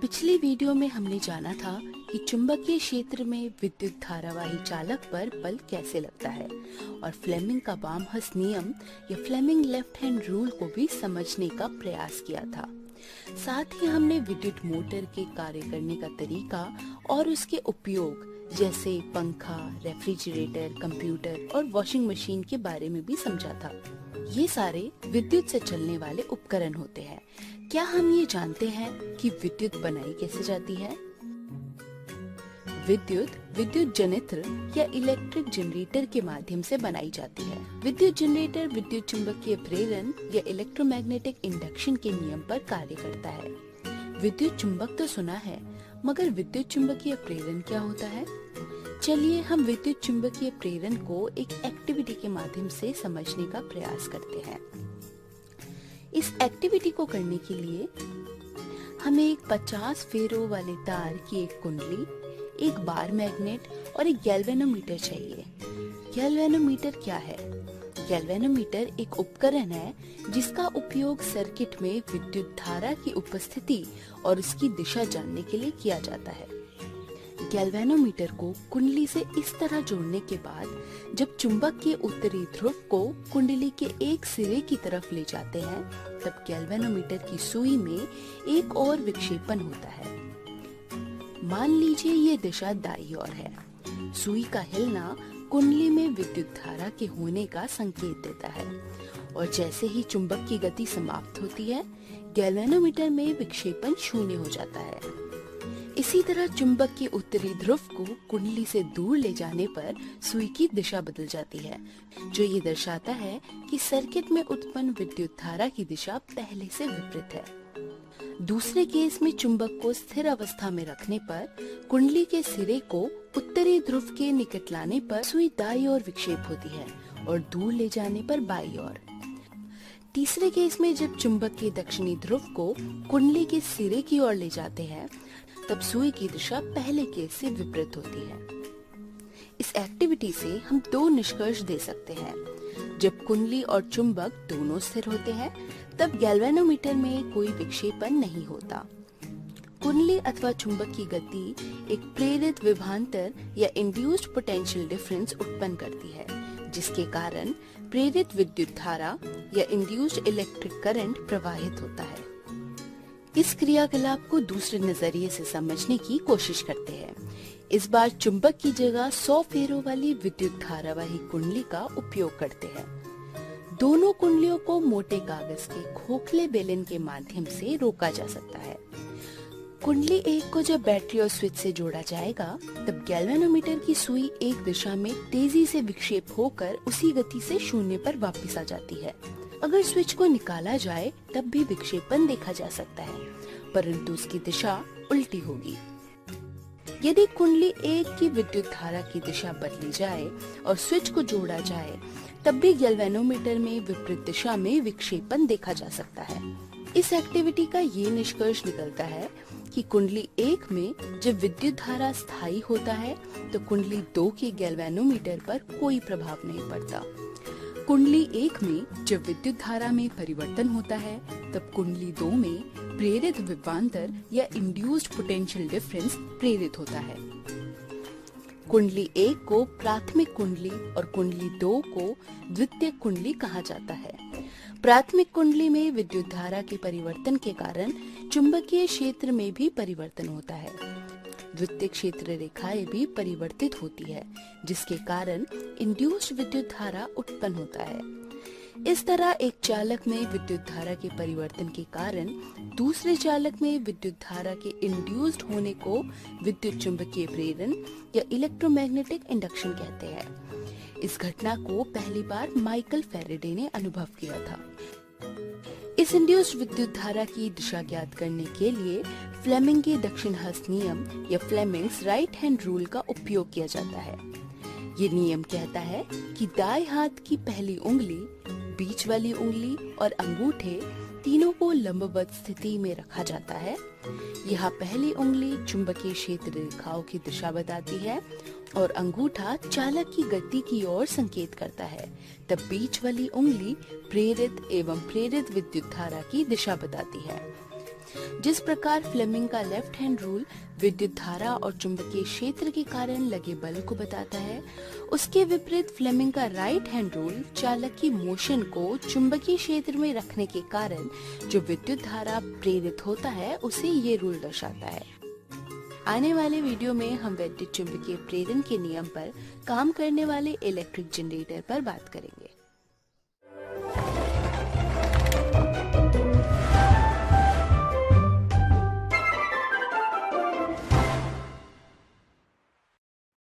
पिछली वीडियो में हमने जाना था कि चुंबकीय क्षेत्र में विद्युत धारावाही चालक पर बल कैसे लगता है और फ्लेमिंग का बामहस्त नियम या फ्लेमिंग लेफ्ट हैंड रूल को भी समझने का प्रयास किया था। साथ ही हमने विद्युत मोटर के कार्य करने का तरीका और उसके उपयोग जैसे पंखा, रेफ्रिजरेटर, कंप्यूटर और वॉशिंग मशीन के बारे में भी समझा था। ये सारे विद्युत से चलने वाले उपकरण होते हैं। क्या हम ये जानते हैं कि विद्युत बनाई कैसे जाती है? विद्युत जनित्र या इलेक्ट्रिक जनरेटर के माध्यम से बनाई जाती है। विद्युत जनरेटर विद्युत चुंबकीय प्रेरण या इलेक्ट्रोमैग्नेटिक इंडक्शन के नियम पर कार्य करता है। विद्युत चुंबक तो सुना है, मगर विद्युत चुंबकीय प्रेरण क्या होता है? चलिए हम विद्युत चुंबकीय प्रेरण को एक एक्टिविटी के माध्यम से समझने का प्रयास करते हैं। इस एक्टिविटी को करने के लिए हमें एक 50 फेरों वाले तार की एक कुंडली, एक बार मैग्नेट और एक गैल्वेनोमीटर चाहिए। गैल्वेनोमीटर क्या है? गैल्वेनोमीटर एक उपकरण है जिसका उपयोग सर्किट में विद्युत धारा की उपस्थिति और उसकी दिशा जानने के लिए किया जाता है। गैल्वेनोमीटर को कुंडली से इस तरह जोड़ने के बाद जब चुंबक के उत्तरी ध्रुव को कुंडली के एक सिरे की तरफ ले जाते हैं, तब गैल्वेनोमीटर की सुई में एक और विक्षेपण होता है। मान लीजिए ये दिशा दाईं ओर है। सुई का हिलना कुंडली में विद्युत धारा के होने का संकेत देता है और जैसे ही चुंबक की गति समाप्त होती है, गैल्वेनोमीटर में विक्षेपण शून्य हो जाता है। इसी तरह चुंबक के उत्तरी ध्रुव को कुंडली से दूर ले जाने पर सुई की दिशा बदल जाती है, जो ये दर्शाता है कि सर्किट में उत्पन्न विद्युत धारा की दिशा पहले से विपरीत है। दूसरे केस में चुंबक को स्थिर अवस्था में रखने पर कुंडली के सिरे को उत्तरी ध्रुव के निकट लाने पर सुई दाईं ओर विक्षेप होती है और दूर ले जाने पर बाईं ओर। तीसरे केस में जब चुंबक के दक्षिणी ध्रुव को कुंडली के सिरे की ओर ले जाते हैं, तब सुई की दिशा पहले केस से विपरीत होती है। इस एक्टिविटी से हम दो निष्कर्ष दे सकते हैं। जब कुंडली और चुंबक दोनों स्थिर होते हैं, तब गैल्वेनोमीटर में कोई विक्षेपण नहीं होता। कुंडली अथवा चुंबक की गति एक प्रेरित विभवांतर या इंड्यूस्ड पोटेंशियल डिफरेंस उत्पन्न करती है, जिसके कारण प्रेरित विद्युत धारा या इंड्यूस्ड इलेक्ट्रिक करंट प्रवाहित होता है। इस क्रियाकलाप को दूसरे नजरिए से समझने की कोशिश करते हैं। इस बार चुंबक की जगह 100 फेरों वाली विद्युत धारावाही कुंडली का उपयोग करते हैं। दोनों कुंडलियों को मोटे कागज के खोखले बेलन के माध्यम से रोका जा सकता है। कुंडली एक को जब बैटरी और स्विच से जोड़ा जाएगा, तब गैल्वेनोमीटर की सुई एक दिशा में तेजी से विक्षेप होकर उसी गति से शून्य पर वापस आ जाती है। अगर स्विच को निकाला जाए तब भी विक्षेपण देखा जा सकता है, परंतु उसकी दिशा उल्टी होगी। यदि कुंडली एक की विद्युत धारा की दिशा बदली जाए और स्विच को जोड़ा जाए, तब भी गैल्वेनोमीटर में विपरीत दिशा में विक्षेपण देखा जा सकता है। इस एक्टिविटी का ये निष्कर्ष निकलता है कि कुंडली एक में जब विद्युत धारा स्थायी होता है, तो कुंडली 2 के गैल्वेनोमीटर पर कोई प्रभाव नहीं पड़ता। कुंडली एक में जब विद्युत धारा में परिवर्तन होता है, तब कुंडली 2 में प्रेरित विभवांतर या इंड्यूस्ड पोटेंशियल डिफरेंस प्रेरित होता है। कुंडली 1 को प्राथमिक कुंडली और कुंडली 2 को द्वितीयक कुंडली कहा जाता है। प्राथमिक कुंडली में विद्युत धारा के परिवर्तन के कारण चुंबकीय क्षेत्र में भी परिवर्तन होता है। द्वितीयक क्षेत्र रेखाएं भी परिवर्तित होती है, जिसके कारण इंड्यूस्ड विद्युत धारा उत्पन्न होता है। इस तरह एक चालक में विद्युत धारा के परिवर्तन के कारण दूसरे चालक में विद्युत धारा के इंड्यूस्ड होने को विद्युत चुंबकीय प्रेरण या इलेक्ट्रोमैग्नेटिक इंडक्शन कहते हैं। इस घटना को पहली बार माइकल फैराडे ने अनुभव किया था। इस इंड्यूस्ड विद्युत धारा की दिशा ज्ञात करने के लिए फ्लेमिंग के दक्षिण हस्त नियम या फ्लेमिंग्स राइट हैंड रूल का उपयोग किया जाता है। ये नियम कहता है कि दाएं हाथ की पहली उंगली, बीच वाली उंगली और अंगूठे तीनों को लंबवत स्थिति में रखा जाता है। यहाँ पहली उंगली चुंबकीय क्षेत्र रेखाओं की दिशा बताती है और अंगूठा चालक की गति की ओर संकेत करता है। तब बीच वाली उंगली प्रेरित एवं प्रेरित विद्युत धारा की दिशा बताती है। जिस प्रकार फ्लेमिंग का लेफ्ट हैंड रूल विद्युत धारा और चुंबकीय क्षेत्र के कारण लगे बल को बताता है, उसके विपरीत फ्लेमिंग का राइट हैंड रूल चालक की मोशन को चुंबकीय क्षेत्र में रखने के कारण जो विद्युत धारा प्रेरित होता है उसे ये रूल दर्शाता है। आने वाले वीडियो में हम विद्युत चुंबकीय प्रेरण के नियम पर काम करने वाले इलेक्ट्रिक जनरेटर पर बात करेंगे।